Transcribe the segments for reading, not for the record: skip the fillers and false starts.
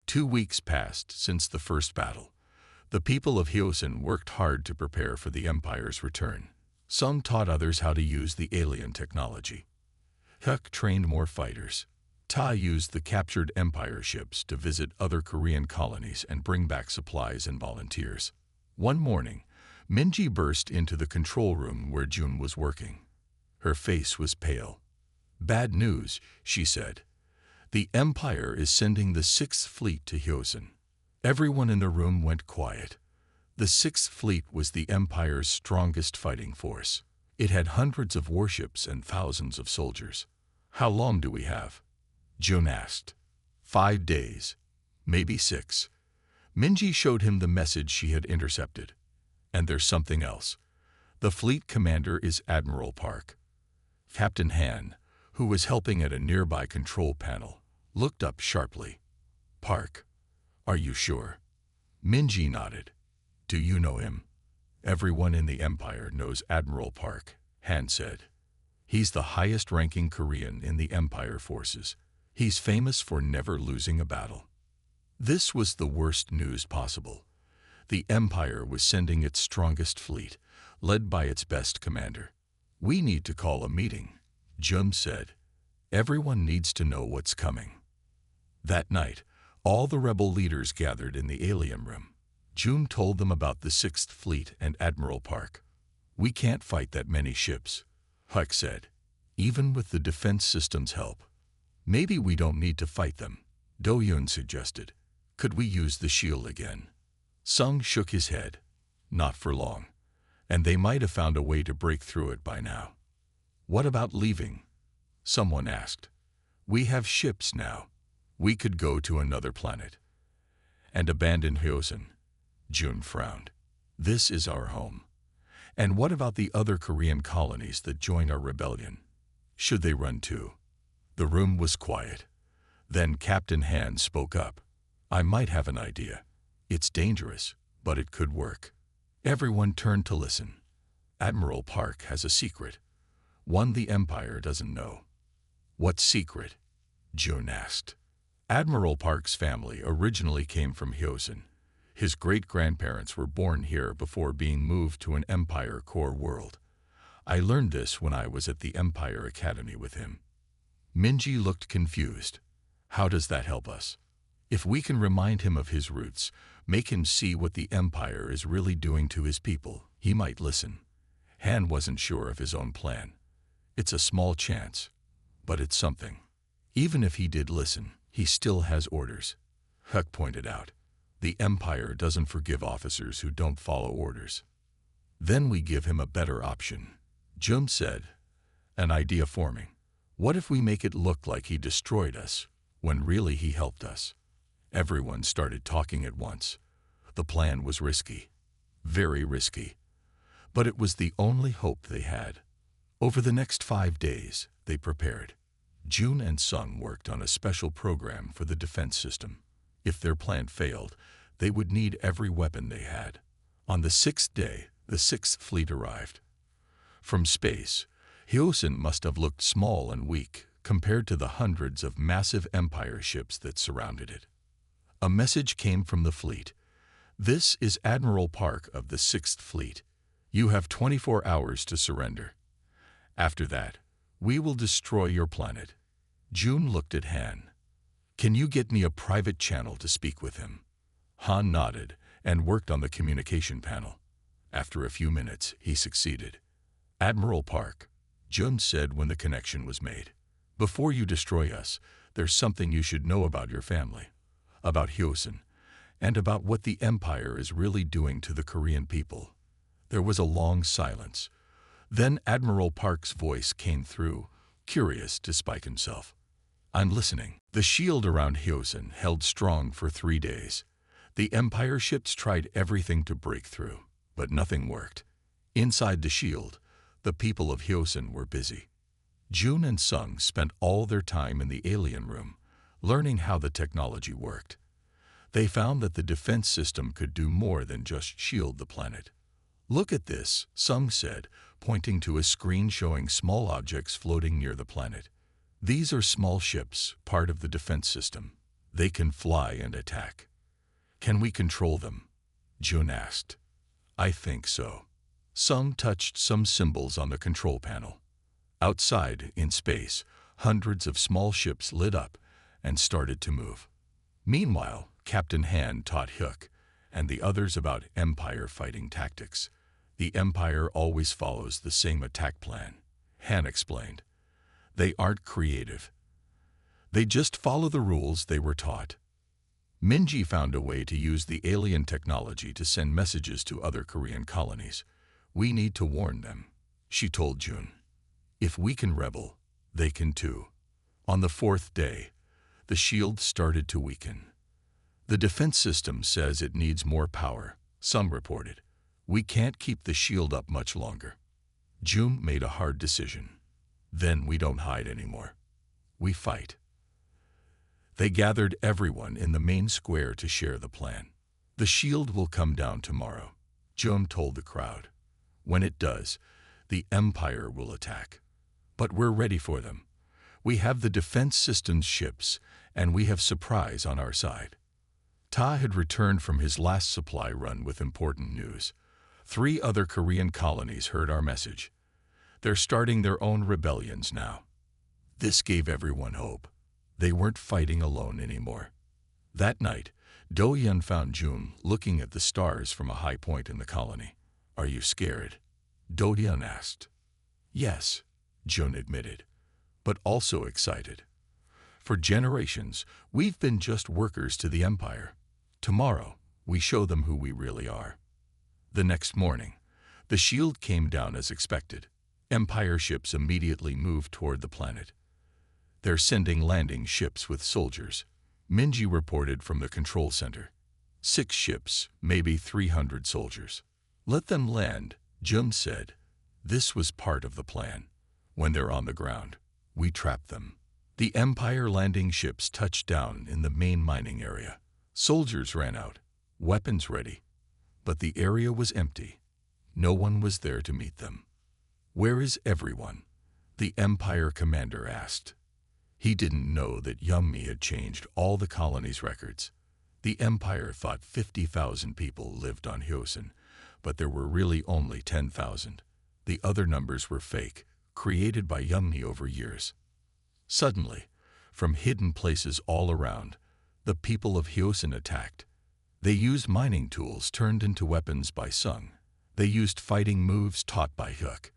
2 weeks passed since the first battle. The people of Hyosin worked hard to prepare for the Empire's return. Some taught others how to use the alien technology. Huk trained more fighters. Ta used the captured Empire ships to visit other Korean colonies and bring back supplies and volunteers. One morning, Minji burst into the control room where Jun was working. Her face was pale. "Bad news," she said. "The Empire is sending the 6th Fleet to Hyosin." Everyone in the room went quiet. The 6th Fleet was the Empire's strongest fighting force. It had hundreds of warships and thousands of soldiers. "How long do we have?" Jun asked. 5 days. Maybe 6. Minji showed him the message she had intercepted. And there's something else. The fleet commander is Admiral Park. Captain Han, who was helping at a nearby control panel, looked up sharply. "Park, are you sure?" Minji nodded. "Do you know him?" "Everyone in the Empire knows Admiral Park," Han said. "He's the highest-ranking Korean in the Empire forces. He's famous for never losing a battle." This was the worst news possible. The Empire was sending its strongest fleet, led by its best commander. "We need to call a meeting," Jun said. "Everyone needs to know what's coming." That night, all the rebel leaders gathered in the alien room. Jun told them about the 6th Fleet and Admiral Park. "We can't fight that many ships," Huk said, "even with the defense system's help." "Maybe we don't need to fight them," Do-Yoon suggested. "Could we use the shield again?" Sung shook his head. "Not for long. And they might have found a way to break through it by now." "What about leaving?" someone asked. "We have ships now. We could go to another planet." "And abandon Hyosin," Jun frowned. "This is our home. And what about the other Korean colonies that join our rebellion? Should they run too?" The room was quiet. Then Captain Han spoke up. "I might have an idea. It's dangerous, but it could work." Everyone turned to listen. "Admiral Park has a secret. One the Empire doesn't know." "What secret?" Jun asked. "Admiral Park's family originally came from Hyosin. His great-grandparents were born here before being moved to an Empire core world. I learned this when I was at the Empire Academy with him." Minji looked confused. "How does that help us?" "If we can remind him of his roots, make him see what the Empire is really doing to his people, he might listen." Han wasn't sure of his own plan. "It's a small chance, but it's something." "Even if he did listen, he still has orders," Huk pointed out. "The Empire doesn't forgive officers who don't follow orders." "Then we give him a better option," Jun said. "An idea forming. What if we make it look like he destroyed us, when really he helped us?" Everyone started talking at once. The plan was risky. Very risky. But it was the only hope they had. Over the next 5 days, they prepared. Jun and Sung worked on a special program for the defense system. If their plan failed, they would need every weapon they had. On the 6th day, the 6th Fleet arrived. From space, Hyosin must have looked small and weak compared to the hundreds of massive Empire ships that surrounded it. A message came from the fleet. "This is Admiral Park of the 6th Fleet. You have 24 hours to surrender. After that, we will destroy your planet." Jun looked at Han. "Can you get me a private channel to speak with him?" Han nodded and worked on the communication panel. After a few minutes, he succeeded. "Admiral Park," Jun said when the connection was made. "Before you destroy us, there's something you should know about your family, about Hyosin, and about what the Empire is really doing to the Korean people." There was a long silence. Then Admiral Park's voice came through, curious despite himself. "I'm listening." The shield around Hyosin held strong for 3 days. The Empire ships tried everything to break through, but nothing worked. Inside the shield, the people of Hyosin were busy. Jun and Sung spent all their time in the alien room, learning how the technology worked. They found that the defense system could do more than just shield the planet. "Look at this," Sung said, pointing to a screen showing small objects floating near the planet. "These are small ships, part of the defense system. They can fly and attack. Can we control them? Jun asked. I think so. Sung touched some symbols on the control panel. Outside, in space, hundreds of small ships lit up and started to move. Meanwhile, Captain Han taught Hyuk and the others about Empire fighting tactics. The Empire always follows the same attack plan, Han explained. They aren't creative. They just follow the rules they were taught. Minji found a way to use the alien technology to send messages to other Korean colonies. We need to warn them, she told Jun. If we can rebel, they can too. On the fourth day, the shield started to weaken. The defense system says it needs more power, some reported. We can't keep the shield up much longer. Jun made a hard decision. Then we don't hide anymore. We fight. They gathered everyone in the main square to share the plan. The shield will come down tomorrow, Jun told the crowd. When it does, the Empire will attack. But we're ready for them. We have the defense system's ships, and we have surprise on our side. Ta had returned from his last supply run with important news. 3 other Korean colonies heard our message. They're starting their own rebellions now. This gave everyone hope. They weren't fighting alone anymore. That night, Do-yeon found Jun looking at the stars from a high point in the colony. Are you scared? Do-yeon asked. Yes, Jun admitted, but also excited. For generations, we've been just workers to the Empire. Tomorrow, we show them who we really are. The next morning, the shield came down as expected. Empire ships immediately moved toward the planet. They're sending landing ships with soldiers, Minji reported from the control center. 6 ships, maybe 300 soldiers. Let them land, Jun said. This was part of the plan. When they're on the ground, we trap them. The Empire landing ships touched down in the main mining area. Soldiers ran out, weapons ready. But the area was empty. No one was there to meet them. Where is everyone? The Empire commander asked. He didn't know that Youngmi had changed all the colony's records. The Empire thought 50,000 people lived on Hyosin, but there were really only 10,000. The other numbers were fake, created by Youngmi over years. Suddenly, from hidden places all around, the people of Hyosin attacked. They used mining tools turned into weapons by Sung. They used fighting moves taught by Hyuk.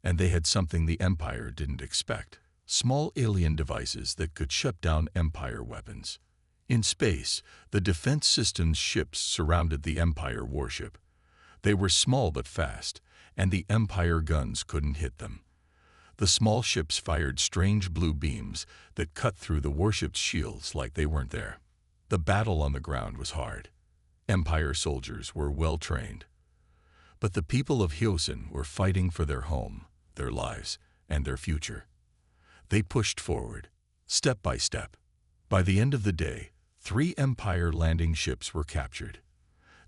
And they had something the Empire didn't expect. Small alien devices that could shut down Empire weapons. In space, the defense system's ships surrounded the Empire warship. They were small but fast, and the Empire guns couldn't hit them. The small ships fired strange blue beams that cut through the warship's shields like they weren't there. The battle on the ground was hard. Empire soldiers were well trained. But the people of Hyosin were fighting for their home, their lives, and their future. They pushed forward, step by step. By the end of the day, 3 Empire landing ships were captured.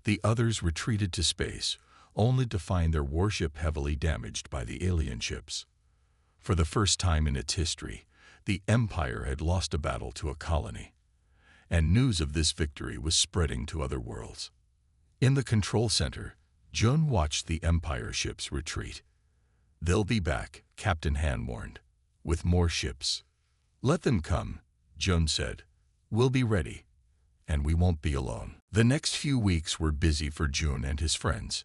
The others retreated to space, only to find their warship heavily damaged by the alien ships. For the first time in its history, the Empire had lost a battle to a colony. And news of this victory was spreading to other worlds. In the control center, Jun watched the Empire ships retreat. They'll be back, Captain Han warned, with more ships. Let them come, Jun said. We'll be ready, and we won't be alone. The next few weeks were busy for Jun and his friends.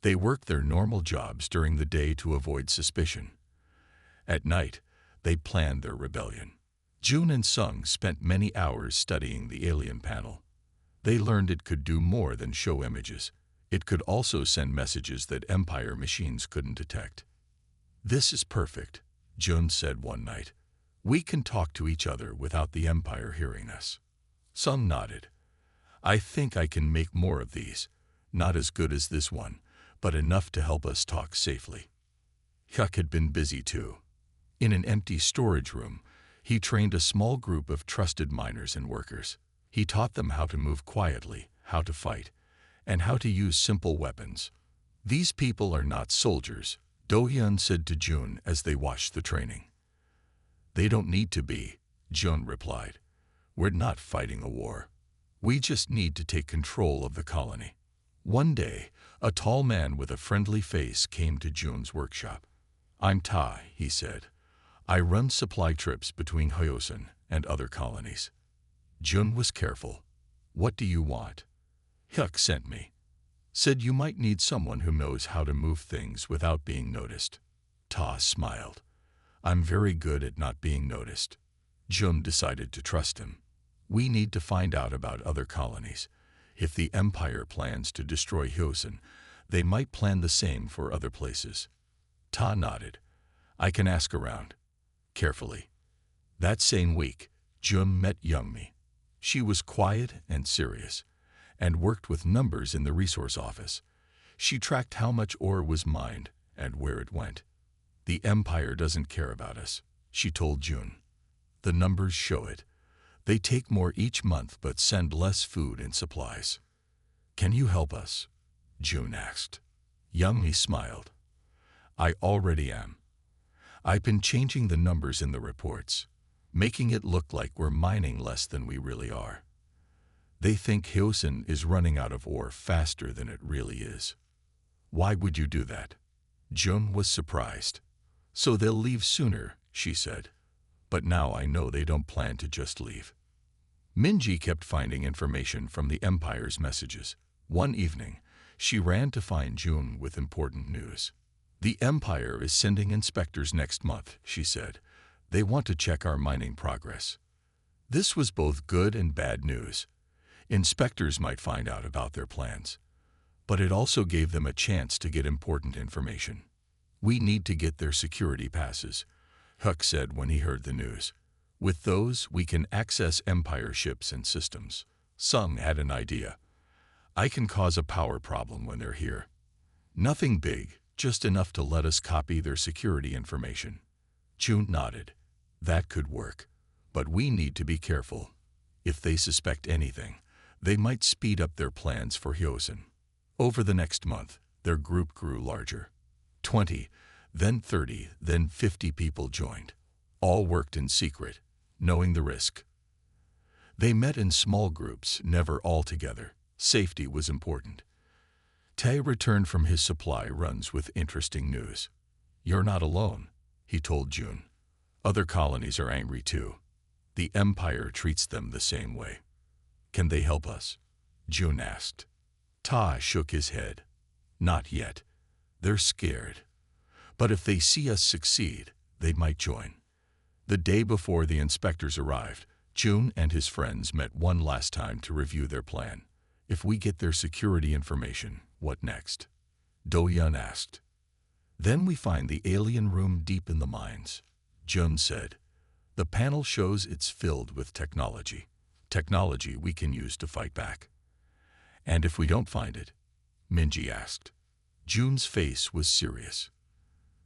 They worked their normal jobs during the day to avoid suspicion. At night, they planned their rebellion. Jun and Sung spent many hours studying the alien panel. They learned it could do more than show images. It could also send messages that Empire machines couldn't detect. This is perfect, Jun said one night. We can talk to each other without the Empire hearing us. Sung nodded. I think I can make more of these. Not as good as this one, but enough to help us talk safely. Hyuk had been busy too. In an empty storage room, he trained a small group of trusted miners and workers. He taught them how to move quietly, how to fight, and how to use simple weapons. These people are not soldiers, Do-hyun said to Jun as they watched the training. They don't need to be, Jun replied. We're not fighting a war. We just need to take control of the colony. One day, a tall man with a friendly face came to Jun's workshop. I'm Tai, he said. I run supply trips between Hyosin and other colonies. Jun was careful. What do you want? Hyuk sent me. Said you might need someone who knows how to move things without being noticed. Ta smiled. I'm very good at not being noticed. Jun decided to trust him. We need to find out about other colonies. If the Empire plans to destroy Hyosin, they might plan the same for other places. Ta nodded. I can ask around. Carefully. That same week, Jun met Youngmi. She was quiet and serious, and worked with numbers in the resource office. She tracked how much ore was mined and where it went. The Empire doesn't care about us, she told Jun. The numbers show it. They take more each month but send less food and supplies. Can you help us? Jun asked. Youngmi smiled. I already am. I've been changing the numbers in the reports, making it look like we're mining less than we really are. They think Hyosin is running out of ore faster than it really is. Why would you do that? Jun was surprised. So they'll leave sooner, she said. But now I know they don't plan to just leave. Minji kept finding information from the Empire's messages. One evening, she ran to find Jun with important news. The Empire is sending inspectors next month, she said. They want to check our mining progress. This was both good and bad news. Inspectors might find out about their plans, but it also gave them a chance to get important information. We need to get their security passes, Huck said when he heard the news. With those, we can access Empire ships and systems. Sung had an idea. I can cause a power problem when they're here. Nothing big, just enough to let us copy their security information. Jun nodded. That could work, but we need to be careful. If they suspect anything, they might speed up their plans for Hyosin. Over the next month, their group grew larger. 20, then 30, then 50 people joined. All worked in secret, knowing the risk. They met in small groups, never all together. Safety was important. Tae returned from his supply runs with interesting news. You're not alone, he told Jun. Other colonies are angry too. The Empire treats them the same way. Can they help us? Jun asked. Ta shook his head. Not yet. They're scared. But if they see us succeed, they might join. The day before the inspectors arrived, Jun and his friends met one last time to review their plan. If we get their security information, what next? Do-Yun asked. Then we find the alien room deep in the mines, Jun said. The panel shows it's filled with technology. Technology we can use to fight back. And if we don't find it? Minji asked. Jun's face was serious.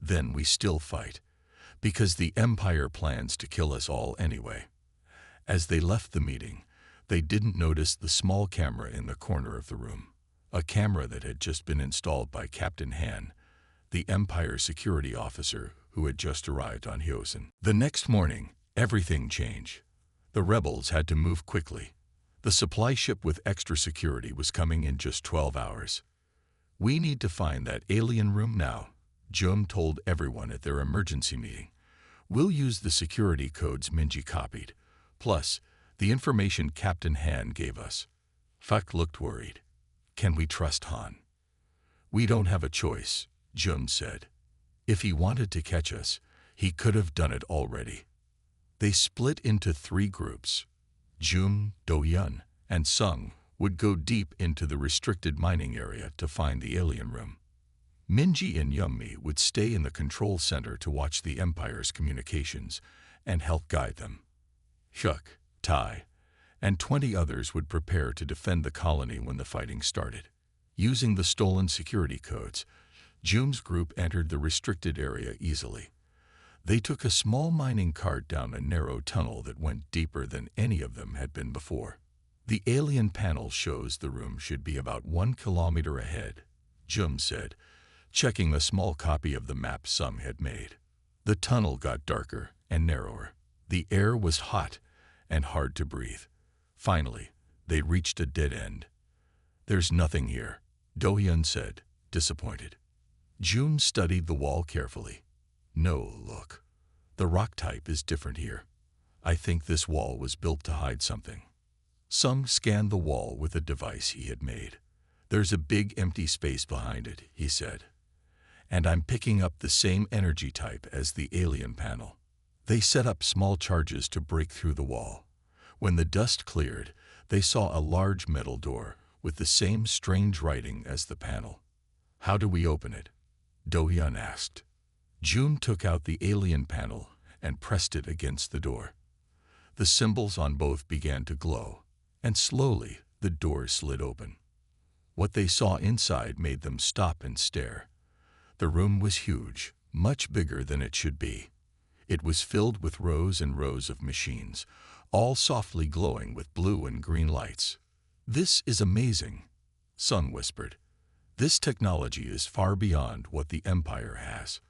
Then we still fight, because the Empire plans to kill us all anyway. As they left the meeting, they didn't notice the small camera in the corner of the room, a camera that had just been installed by Captain Han, the Empire security officer who had just arrived on Hyosin. The next morning, everything changed. The rebels had to move quickly. The supply ship with extra security was coming in just 12 hours. We need to find that alien room now, Jun told everyone at their emergency meeting. We'll use the security codes Minji copied, plus the information Captain Han gave us. Fuck looked worried. Can we trust Han? We don't have a choice, Jun said. If he wanted to catch us, he could have done it already. They split into 3 groups. Jun, Do-Yun, and Sung would go deep into the restricted mining area to find the alien room. Minji and Youngmi would stay in the control center to watch the Empire's communications and help guide them. Hyuk, Tai, and 20 others would prepare to defend the colony when the fighting started. Using the stolen security codes, Jun's group entered the restricted area easily. They took a small mining cart down a narrow tunnel that went deeper than any of them had been before. The alien panel shows the room should be about 1 kilometer ahead, Jun said, checking the small copy of the map Sung had made. The tunnel got darker and narrower. The air was hot, and hard to breathe. Finally, they reached a dead end. "There's nothing here," Do-hyun said, disappointed. June studied the wall carefully. "No, look. The rock type is different here. I think this wall was built to hide something." Sung scanned the wall with a device he had made. "There's a big empty space behind it," he said. "And I'm picking up the same energy type as the alien panel." They set up small charges to break through the wall. When the dust cleared, they saw a large metal door with the same strange writing as the panel. "How do we open it?" Do-hyun asked. June took out the alien panel and pressed it against the door. The symbols on both began to glow, and slowly the door slid open. What they saw inside made them stop and stare. The room was huge, much bigger than it should be. It was filled with rows and rows of machines, all softly glowing with blue and green lights. "This is amazing," Sung whispered. "This technology is far beyond what the Empire has."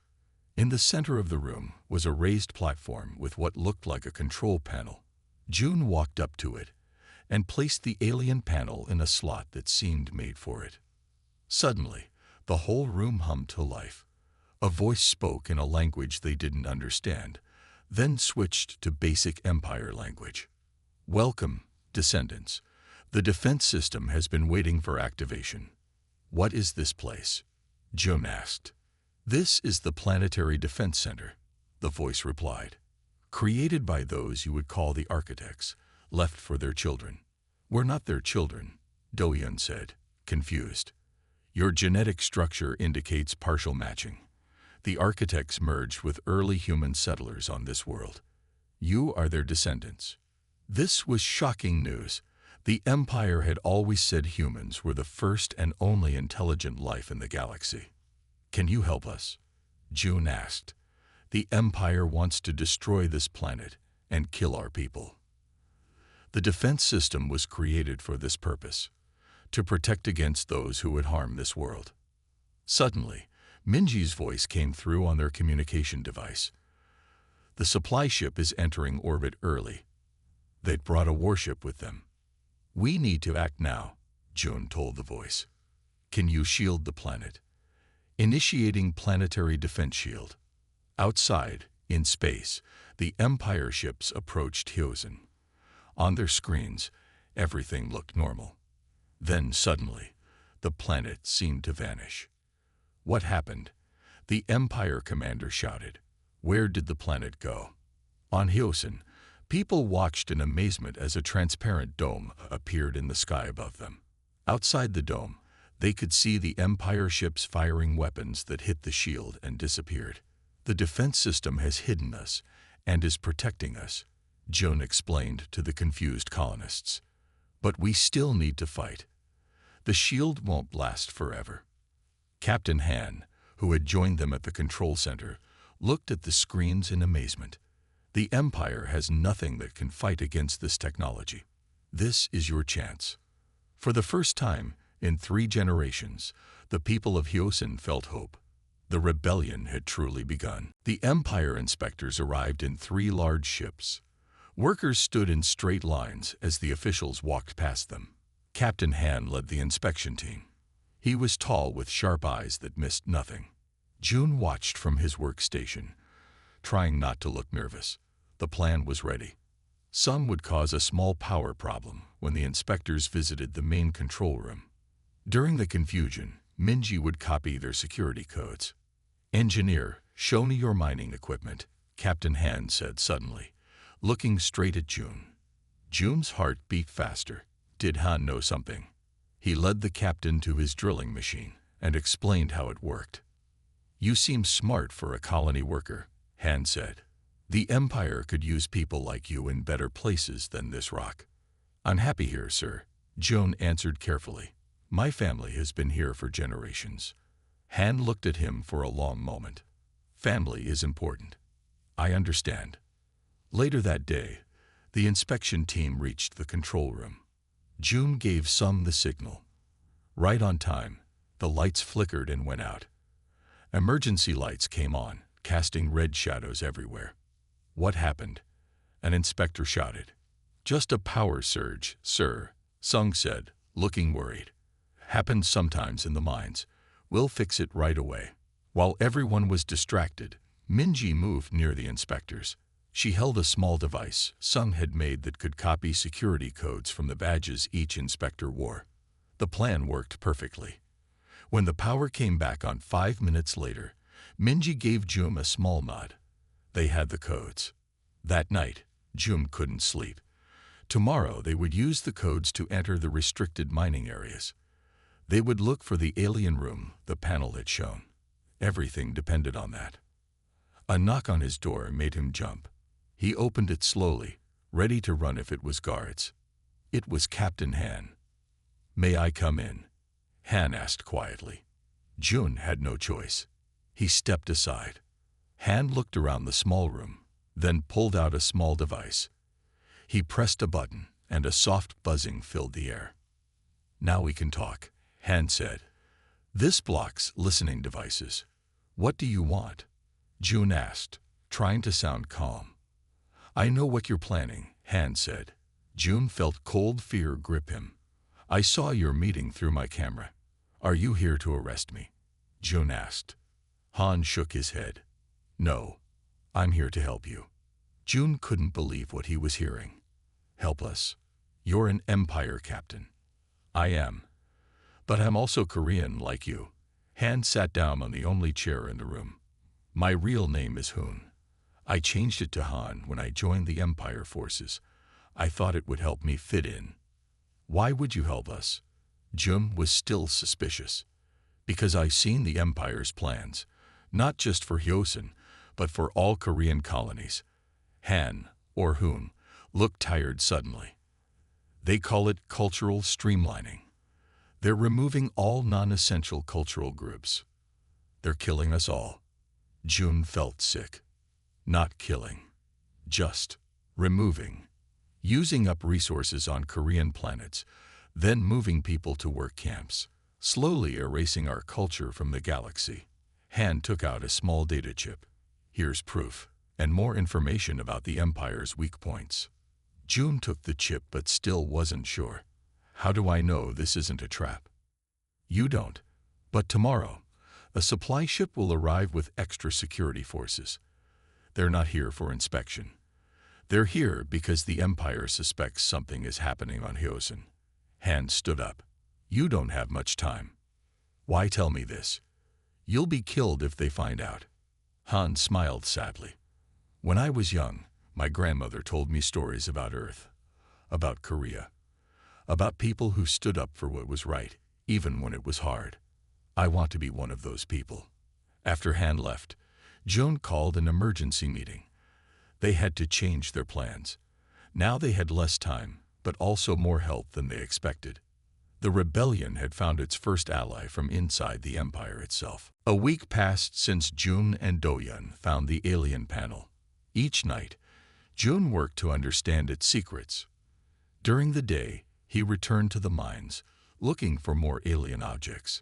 In the center of the room was a raised platform with what looked like a control panel. June walked up to it and placed the alien panel in a slot that seemed made for it. Suddenly, the whole room hummed to life. A voice spoke in a language they didn't understand, then switched to basic Empire language. "Welcome, descendants. The defense system has been waiting for activation." "What is this place?" June asked. "This is the Planetary Defense Center," the voice replied. "Created by those you would call the architects, left for their children." "We're not their children," Do-hyun said, confused. "Your genetic structure indicates partial matching. The architects merged with early human settlers on this world. You are their descendants." This was shocking news. The Empire had always said humans were the first and only intelligent life in the galaxy. "Can you help us?" June asked. "The Empire wants to destroy this planet and kill our people." The defense system was created for this purpose, to protect against those who would harm this world. Suddenly, Minji's voice came through on their communication device. "The supply ship is entering orbit early." They'd brought a warship with them. "We need to act now," June told the voice. "Can you shield the planet?" Initiating planetary defense shield. Outside, in space, the Empire ships approached Hyosen. On their screens, everything looked normal. Then suddenly, the planet seemed to vanish. "What happened?" The Empire commander shouted. "Where did the planet go?" On Hyosen, people watched in amazement as a transparent dome appeared in the sky above them. Outside the dome, they could see the Empire ships firing weapons that hit the shield and disappeared. "The defense system has hidden us and is protecting us," June explained to the confused colonists. "But we still need to fight. The shield won't last forever." Captain Han, who had joined them at the control center, looked at the screens in amazement. "The Empire has nothing that can fight against this technology. This is your chance." For the first time in 3 generations, the people of Hyosen felt hope. The rebellion had truly begun. The Empire inspectors arrived in 3 large ships. Workers stood in straight lines as the officials walked past them. Captain Han led the inspection team. He was tall with sharp eyes that missed nothing. June watched from his workstation, trying not to look nervous. The plan was ready. Some would cause a small power problem when the inspectors visited the main control room. During the confusion, Minji would copy their security codes. "Engineer, show me your mining equipment," Captain Han said suddenly, looking straight at June. June's heart beat faster. Did Han know something? He led the captain to his drilling machine and explained how it worked. "You seem smart for a colony worker," Han said. "The Empire could use people like you in better places than this rock." "I'm happy here, sir," June answered carefully. "My family has been here for generations." Han looked at him for a long moment. "Family is important. I understand." Later that day, the inspection team reached the control room. June gave Sung the signal. Right on time, the lights flickered and went out. Emergency lights came on, casting red shadows everywhere. "What happened?" an inspector shouted. Just a power surge, sir, Sung said, looking worried. Happens sometimes in the mines. We'll fix it right away. While everyone was distracted, Minji moved near the inspectors. She held a small device Sung had made that could copy security codes from the badges each inspector wore. The plan worked perfectly. When the power came back on 5 minutes later, Minji gave Jum a small nod. They had the codes. That night, Jum couldn't sleep. Tomorrow they would use the codes to enter the restricted mining areas. They would look for the alien room the panel had shown. Everything depended on that. A knock on his door made him jump. He opened it slowly, ready to run if it was guards. It was Captain Han. "May I come in?" Han asked quietly. Jun had no choice. He stepped aside. Han looked around the small room, then pulled out a small device. He pressed a button, and a soft buzzing filled the air. "Now we can talk," Han said. "This blocks listening devices. What do you want?" Jun asked, trying to sound calm. "I know what you're planning," Han said. Jun felt cold fear grip him. "I saw your meeting through my camera. Are you here to arrest me?" Jun asked. Han shook his head. "No, I'm here to help you." Jun couldn't believe what he was hearing. "Help us? You're an Empire captain." "I am. But I'm also Korean like you." Han sat down on the only chair in the room. "My real name is Hoon. I changed it to Han when I joined the Empire forces. I thought it would help me fit in." "Why would you help us?" Jun was still suspicious. "Because I've seen the Empire's plans, not just for Hyosin, but for all Korean colonies." Han, or Hoon, looked tired suddenly. "They call it cultural streamlining. They're removing all non-essential cultural groups. They're killing us all." Jun felt sick. Not killing. Just removing. Using up resources on Korean planets, then moving people to work camps. Slowly erasing our culture from the galaxy. Han took out a small data chip. "Here's proof, and more information about the Empire's weak points." Jun took the chip but still wasn't sure. "How do I know this isn't a trap?" "You don't. But tomorrow, a supply ship will arrive with extra security forces. They're not here for inspection. They're here because the Empire suspects something is happening on Hyosin." Han stood up. "You don't have much time." "Why tell me this? You'll be killed if they find out." Han smiled sadly. "When I was young, my grandmother told me stories about Earth, about Korea, about people who stood up for what was right, even when it was hard. I want to be one of those people." After Han left, Jun called an emergency meeting. They had to change their plans. Now they had less time, but also more help than they expected. The rebellion had found its first ally from inside the Empire itself. A week passed since Jun and Do-yeon found the alien panel. Each night, Jun worked to understand its secrets. During the day, he returned to the mines, looking for more alien objects.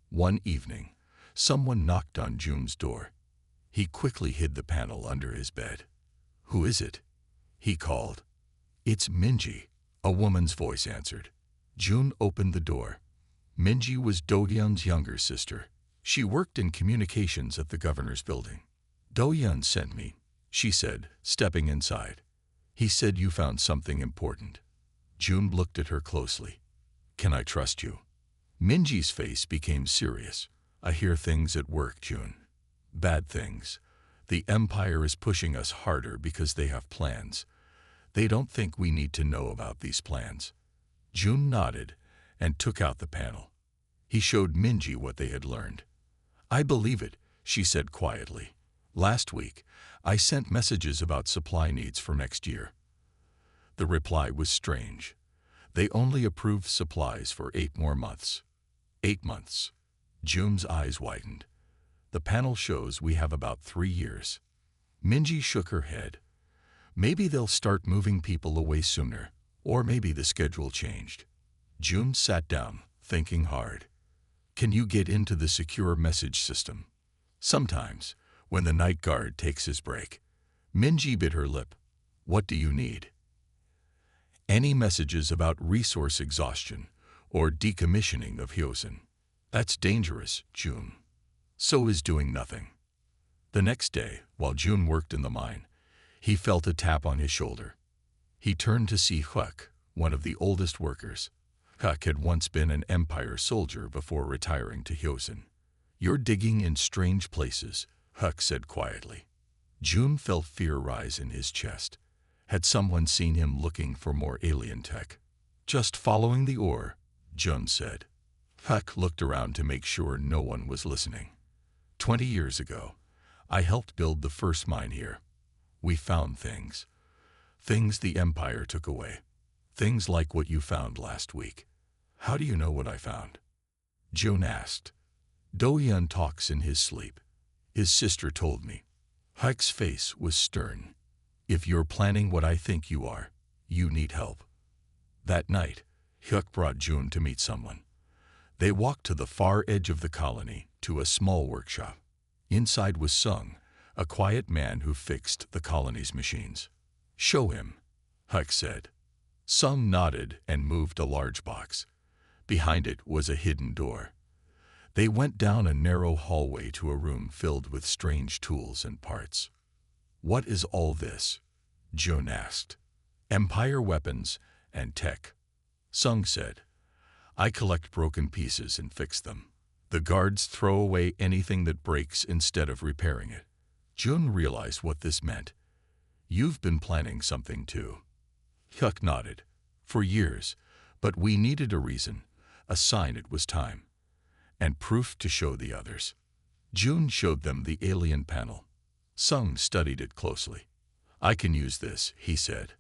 One evening, someone knocked on Jun's door. He quickly hid the panel under his bed. "Who is it?" he called. "It's Minji," a woman's voice answered. Jun opened the door. Minji was Do-yeon's younger sister. She worked in communications at the governor's building. "Do-yeon sent me," she said, stepping inside. "He said you found something important." Jun looked at her closely. "Can I trust you?" Minji's face became serious. "I hear things at work, Jun. Bad things. The Empire is pushing us harder because they have plans. They don't think we need to know about these plans." Jun nodded and took out the panel. He showed Minji what they had learned. "I believe it," she said quietly. "Last week, I sent messages about supply needs for next year." The reply was strange. They only approved supplies for 8 more months. 8 months. Jun's eyes widened. "The panel shows we have about 3 years." Minji shook her head. "Maybe they'll start moving people away sooner, or maybe the schedule changed." Jun sat down, thinking hard. "Can you get into the secure message system?" "Sometimes, when the night guard takes his break." Minji bit her lip. "What do you need?" Any messages about resource exhaustion or decommissioning of Hyosin? That's dangerous, June. So is doing nothing. The next day, while June worked in the mine, he felt a tap on his shoulder. He turned to see Huck, one of the oldest workers. Huck had once been an Empire soldier before retiring to Hyosin. "You're digging in strange places," Huck said quietly. June felt fear rise in his chest. Had someone seen him looking for more alien tech? "Just following the ore," June said. Huck looked around to make sure no one was listening. 20 years ago, I helped build the first mine here. We found things. Things the Empire took away. Things like what you found last week." "How do you know what I found?" June asked. "Do-hyun talks in his sleep. His sister told me." Huck's face was stern. "If you're planning what I think you are, you need help." That night, Huck brought June to meet someone. They walked to the far edge of the colony, to a small workshop. Inside was Sung, a quiet man who fixed the colony's machines. "Show him," Huck said. Sung nodded and moved a large box. Behind it was a hidden door. They went down a narrow hallway to a room filled with strange tools and parts. "What is all this?" June asked. "Empire weapons and tech," Sung said. "I collect broken pieces and fix them. The guards throw away anything that breaks instead of repairing it." June realized what this meant. "You've been planning something too." Huck nodded. "For years, but we needed a reason, a sign it was time, and proof to show the others." June showed them the alien panel. Sung studied it closely. "I can use this," he said.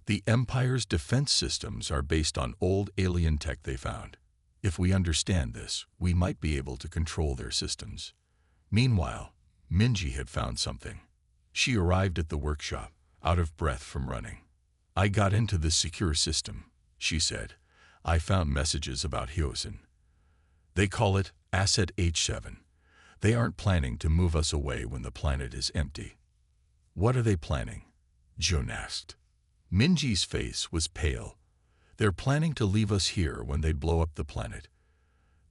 "The Empire's defense systems are based on old alien tech they found. If we understand this, we might be able to control their systems." Meanwhile, Minji had found something. She arrived at the workshop, out of breath from running. "I got into the secure system," she said. "I found messages about Hyosin. They call it Asset H7. They aren't planning to move us away when the planet is empty." "What are they planning?" June asked. Minji's face was pale. "They're planning to leave us here when they blow up the planet.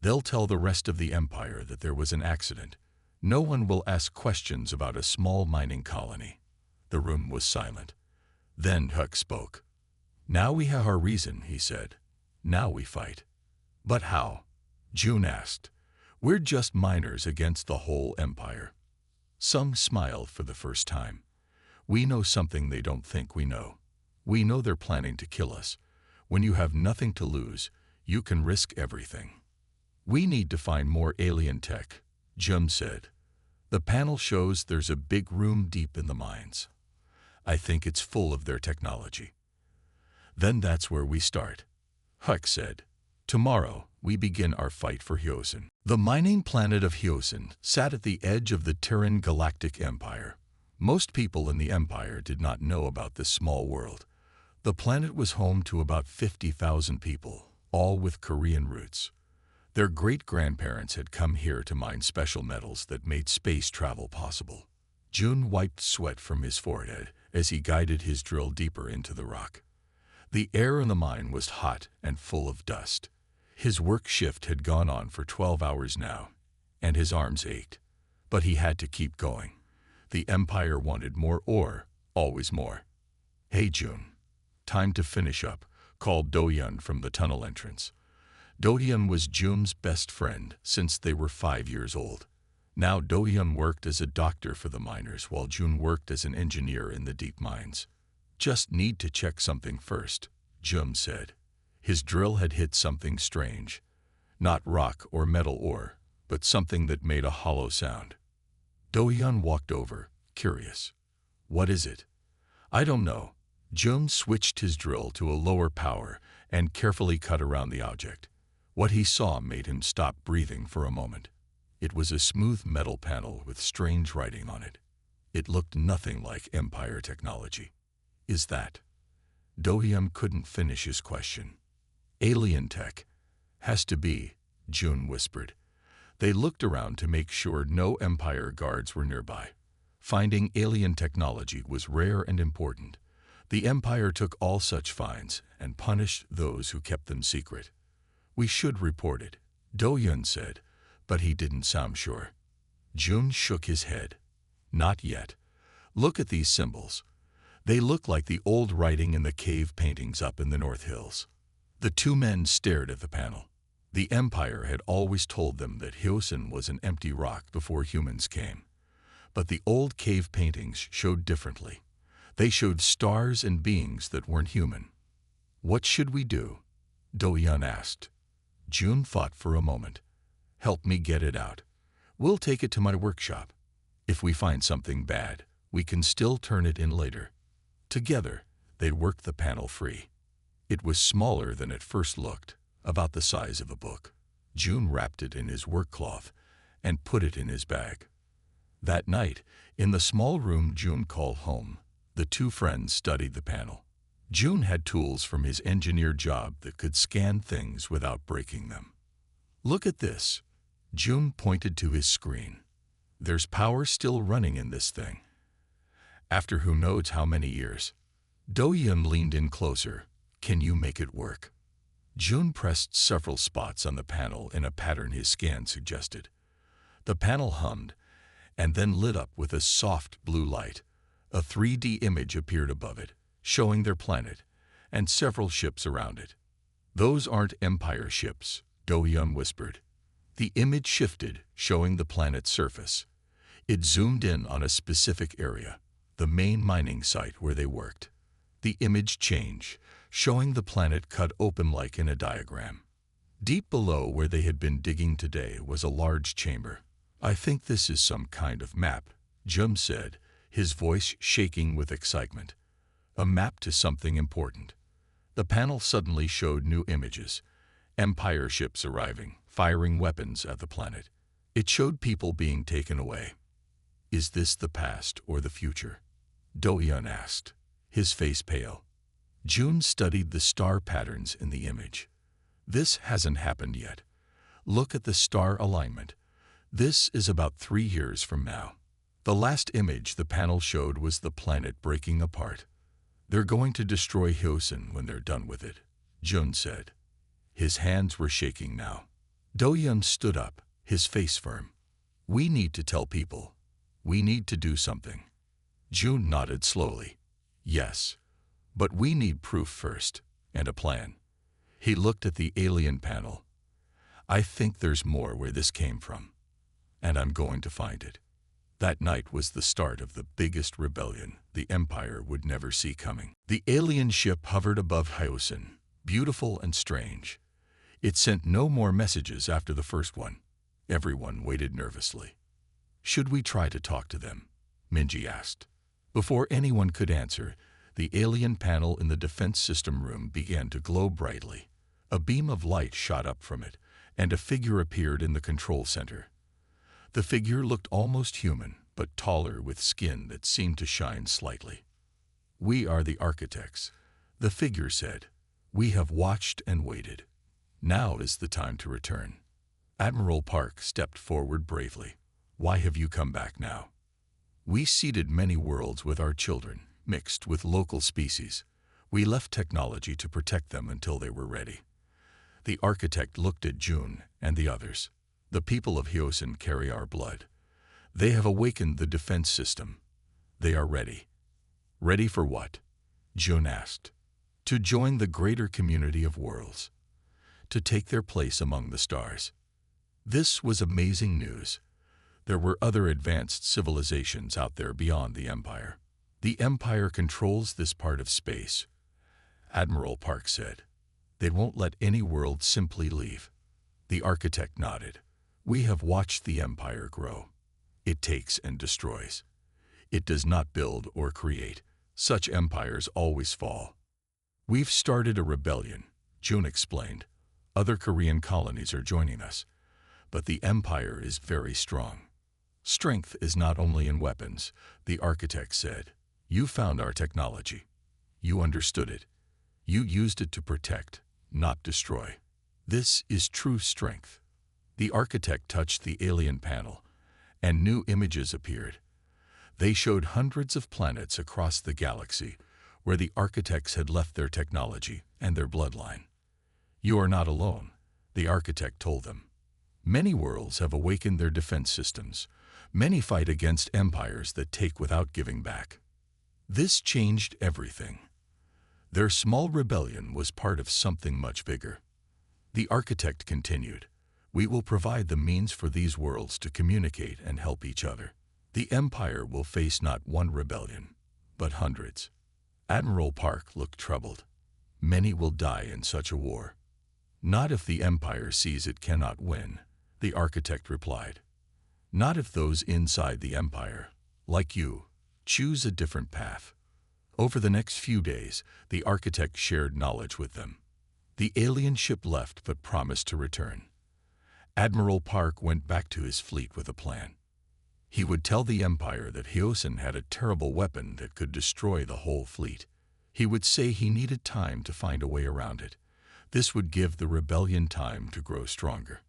They'll tell the rest of the Empire that there was an accident. No one will ask questions about a small mining colony." The room was silent. Then Huck spoke. "Now we have our reason," he said. "Now we fight." "But how?" June asked. "We're just miners against the whole Empire." Sung smiled for the first time. "We know something they don't think we know. We know they're planning to kill us. When you have nothing to lose, you can risk everything." "We need to find more alien tech," Jum said. "The panel shows there's a big room deep in the mines. I think it's full of their technology." "Then that's where we start," Huck said. "Tomorrow, we begin our fight for Hyosin." The mining planet of Hyosin sat at the edge of the Terran Galactic Empire. Most people in the Empire did not know about this small world. The planet was home to about 50,000 people, all with Korean roots. Their great-grandparents had come here to mine special metals that made space travel possible. June wiped sweat from his forehead as he guided his drill deeper into the rock. The air in the mine was hot and full of dust. His work shift had gone on for 12 hours now, and his arms ached. But he had to keep going. The Empire wanted more ore, always more. "Hey, June. Time to finish up," called Do-hyun from the tunnel entrance. Do-hyun was June's best friend since they were 5 years old. Now Do-hyun worked as a doctor for the miners while June worked as an engineer in the deep mines. "Just need to check something first," June said. His drill had hit something strange. Not rock or metal ore, but something that made a hollow sound. Do-hyun walked over, curious. "What is it?" "I don't know." June switched his drill to a lower power and carefully cut around the object. What he saw made him stop breathing for a moment. It was a smooth metal panel with strange writing on it. It looked nothing like Empire technology. "Is that?" Do-hyun couldn't finish his question. "Alien tech. Has to be," June whispered. They looked around to make sure no Empire guards were nearby. Finding alien technology was rare and important. The Empire took all such finds and punished those who kept them secret. We should report it, Do-yun said, but he didn't sound sure. Jun shook his head. Not yet. Look at these symbols. They look like the old writing in the cave paintings up in the North Hills. The two men stared at the panel. The Empire had always told them that Hyosin was an empty rock before humans came. But the old cave paintings showed differently. They showed stars and beings that weren't human. What should we do? Do-yun asked. Jun thought for a moment. Help me get it out. We'll take it to my workshop. If we find something bad, we can still turn it in later. Together, they'd work the panel free. It was smaller than it first looked, about the size of a book. Jun wrapped it in his work cloth and put it in his bag. That night, in the small room Jun called home, the two friends studied the panel. Jun had tools from his engineer job that could scan things without breaking them. Look at this. Jun pointed to his screen. There's power still running in this thing. After who knows how many years. Do-yun leaned in closer. Can you make it work? Jun pressed several spots on the panel in a pattern his scan suggested. The panel hummed and then lit up with a soft blue light. A 3D image appeared above it, showing their planet and several ships around it. Those aren't Empire ships, Do-yun whispered. The image shifted, showing the planet's surface. It zoomed in on a specific area, the main mining site where they worked. The image changed, showing the planet cut open like in a diagram. Deep below where they had been digging today was a large chamber. I think this is some kind of map, Jun said, his voice shaking with excitement. A map to something important. The panel suddenly showed new images. Empire ships arriving, firing weapons at the planet. It showed people being taken away. Is this the past or the future? Do-yun asked, his face pale. Jun studied the star patterns in the image. This hasn't happened yet. Look at the star alignment. This is about 3 years from now. The last image the panel showed was the planet breaking apart. They're going to destroy Hyosin when they're done with it, Jun said. His hands were shaking now. Do-yun stood up, his face firm. We need to tell people. We need to do something. Jun nodded slowly. Yes, but we need proof first, and a plan. He looked at the alien panel. I think there's more where this came from, and I'm going to find it. That night was the start of the biggest rebellion the Empire would never see coming. The alien ship hovered above Hyosin, beautiful and strange. It sent no more messages after the first one. Everyone waited nervously. Should we try to talk to them? Minji asked. Before anyone could answer, the alien panel in the defense system room began to glow brightly. A beam of light shot up from it, and a figure appeared in the control center. The figure looked almost human, but taller with skin that seemed to shine slightly. We are the architects, the figure said. We have watched and waited. Now is the time to return. Admiral Park stepped forward bravely. Why have you come back now? We seeded many worlds with our children, mixed with local species. We left technology to protect them until they were ready. The architect looked at Jun and the others. The people of Hyosin carry our blood. They have awakened the defense system. They are ready. Ready for what? Jun asked. To join the greater community of worlds. To take their place among the stars. This was amazing news. There were other advanced civilizations out there beyond the Empire. The Empire controls this part of space. Admiral Park said. They won't let any world simply leave. The architect nodded. We have watched the Empire grow. It takes and destroys. It does not build or create. Such empires always fall. We've started a rebellion, Jun explained. Other Korean colonies are joining us. But the Empire is very strong. Strength is not only in weapons, the architect said. You found our technology. You understood it. You used it to protect, not destroy. This is true strength. The architect touched the alien panel, and new images appeared. They showed hundreds of planets across the galaxy, where the architects had left their technology and their bloodline. "You are not alone," the architect told them. "Many worlds have awakened their defense systems. Many fight against empires that take without giving back." This changed everything. Their small rebellion was part of something much bigger. The architect continued, "We will provide the means for these worlds to communicate and help each other. The empire will face not one rebellion, but hundreds." Admiral Park looked troubled. "Many will die in such a war." "Not if the empire sees it cannot win," the architect replied. "Not if those inside the empire, like you, choose a different path." Over the next few days, the architect shared knowledge with them. The alien ship left but promised to return. Admiral Park went back to his fleet with a plan. He would tell the Empire that Hyosin had a terrible weapon that could destroy the whole fleet. He would say he needed time to find a way around it. This would give the rebellion time to grow stronger.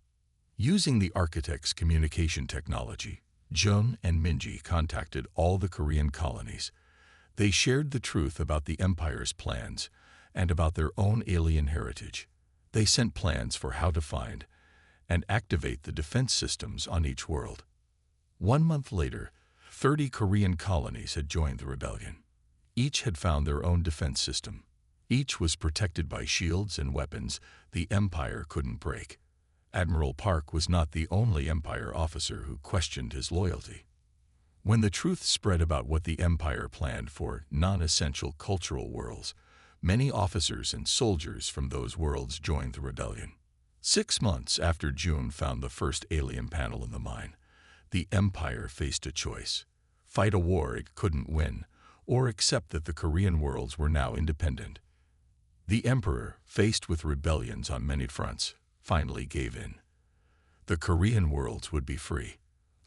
Using the architect's communication technology, Jun and Minji contacted all the Korean colonies. They shared the truth about the Empire's plans and about their own alien heritage. They sent plans for how to find and activate the defense systems on each world. 1 month later, 30 Korean colonies had joined the rebellion. Each had found their own defense system. Each was protected by shields and weapons the Empire couldn't break. Admiral Park was not the only Empire officer who questioned his loyalty. When the truth spread about what the Empire planned for non-essential cultural worlds, many officers and soldiers from those worlds joined the rebellion. 6 months after June found the first alien panel in the mine, the Empire faced a choice: fight a war it couldn't win, or accept that the Korean worlds were now independent. The Emperor, faced with rebellions on many fronts, finally gave in. The Korean worlds would be free.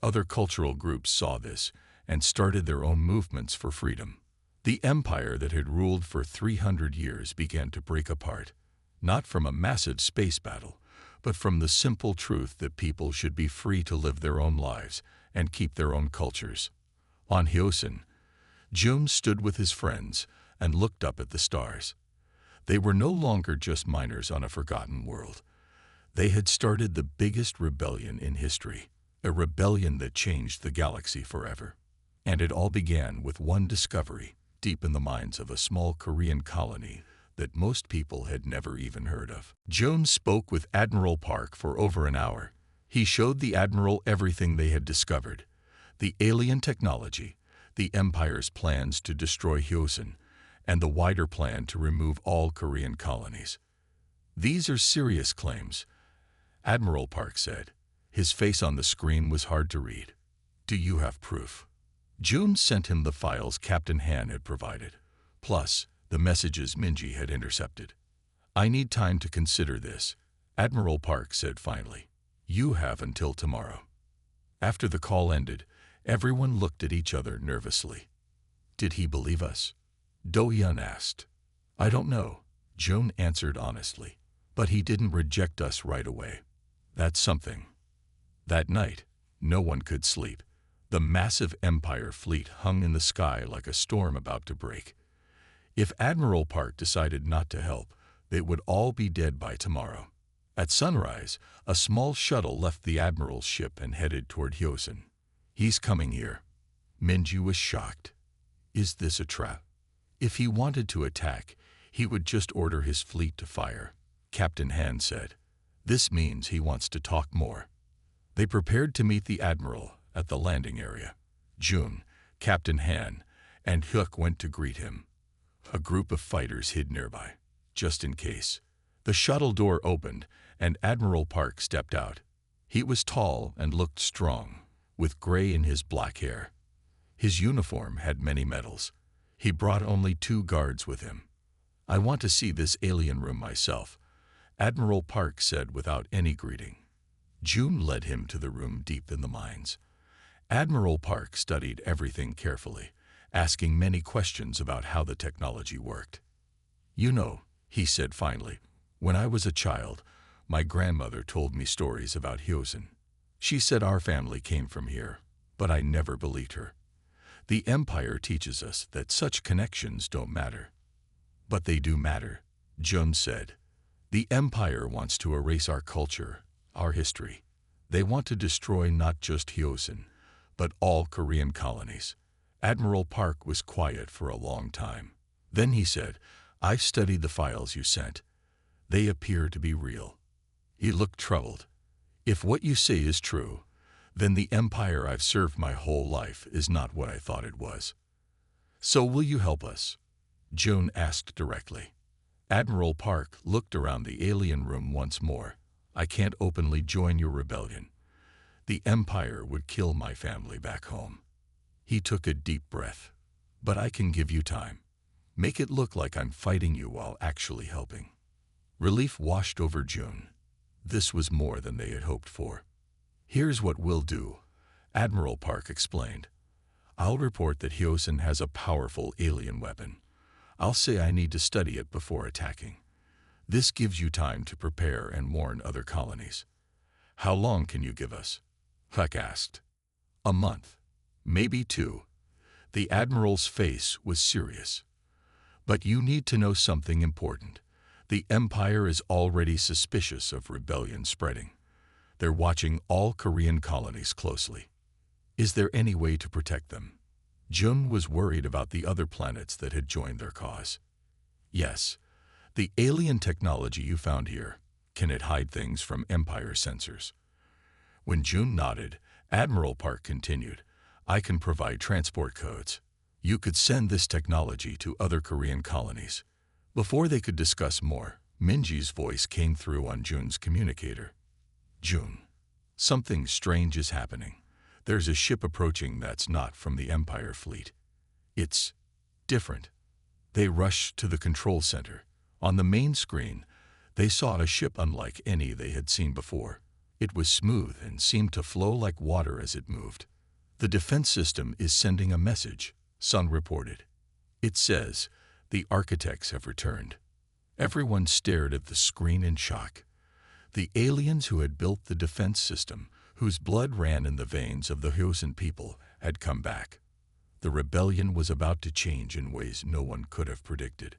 Other cultural groups saw this and started their own movements for freedom. The empire that had ruled for 300 years began to break apart, not from a massive space battle, but from the simple truth that people should be free to live their own lives and keep their own cultures. On Hyosin, Jun stood with his friends and looked up at the stars. They were no longer just miners on a forgotten world. They had started the biggest rebellion in history, a rebellion that changed the galaxy forever. And it all began with one discovery deep in the minds of a small Korean colony that most people had never even heard of. Jones spoke with Admiral Park for over an hour. He showed the Admiral everything they had discovered: the alien technology, the Empire's plans to destroy Hyosin, and the wider plan to remove all Korean colonies. "These are serious claims," Admiral Park said. His face on the screen was hard to read. "Do you have proof?" June sent him the files Captain Han had provided, plus the messages Minji had intercepted. "I need time to consider this," Admiral Park said finally. "You have until tomorrow." After the call ended, everyone looked at each other nervously. "Did he believe us?" Do-hyun asked. "I don't know," June answered honestly. "But he didn't reject us right away. That's something." That night, no one could sleep. The massive Empire fleet hung in the sky like a storm about to break. If Admiral Park decided not to help, they would all be dead by tomorrow. At sunrise, a small shuttle left the Admiral's ship and headed toward Hyosin. "He's coming here." Minji was shocked. Is this a trap? If he wanted to attack, he would just order his fleet to fire, Captain Han said. This means he wants to talk more. They prepared to meet the Admiral at the landing area. Jun, Captain Han, and Hyuk went to greet him. A group of fighters hid nearby, just in case. The shuttle door opened, and Admiral Park stepped out. He was tall and looked strong, with gray in his black hair. His uniform had many medals. He brought only 2 guards with him. "I want to see this alien room myself," Admiral Park said without any greeting. June led him to the room deep in the mines. Admiral Park studied everything carefully, asking many questions about how the technology worked. "You know," he said finally, "when I was a child, my grandmother told me stories about Hyosin. She said our family came from here, but I never believed her. The Empire teaches us that such connections don't matter. But they do matter, Jun said. The Empire wants to erase our culture, our history. They want to destroy not just Hyosin, but all Korean colonies. Admiral Park was quiet for a long time. Then he said, I've studied the files you sent. They appear to be real. He looked troubled. If what you say is true, then the empire I've served my whole life is not what I thought it was. So will you help us? Jun asked directly. Admiral Park looked around the alien room once more. I can't openly join your rebellion. The empire would kill my family back home. He took a deep breath. But I can give you time. Make it look like I'm fighting you while actually helping. Relief washed over Jun. This was more than they had hoped for. Here's what we'll do, Admiral Park explained. I'll report that Hyosin has a powerful alien weapon. I'll say I need to study it before attacking. This gives you time to prepare and warn other colonies. How long can you give us? Huck asked. A month. Maybe 2. The Admiral's face was serious. But you need to know something important. The Empire is already suspicious of rebellion spreading. They're watching all Korean colonies closely. Is there any way to protect them? Jun was worried about the other planets that had joined their cause. Yes. The alien technology you found here, can it hide things from Empire sensors? When Jun nodded, Admiral Park continued, I can provide transport codes. You could send this technology to other Korean colonies. Before they could discuss more, Minji's voice came through on Jun's communicator. Jun, something strange is happening. There's a ship approaching that's not from the Empire fleet. It's different. They rushed to the control center. On the main screen, they saw a ship unlike any they had seen before. It was smooth and seemed to flow like water as it moved. The defense system is sending a message, Sun reported. It says, the architects have returned. Everyone stared at the screen in shock. The aliens who had built the defense system, whose blood ran in the veins of the Hyosin people, had come back. The rebellion was about to change in ways no one could have predicted.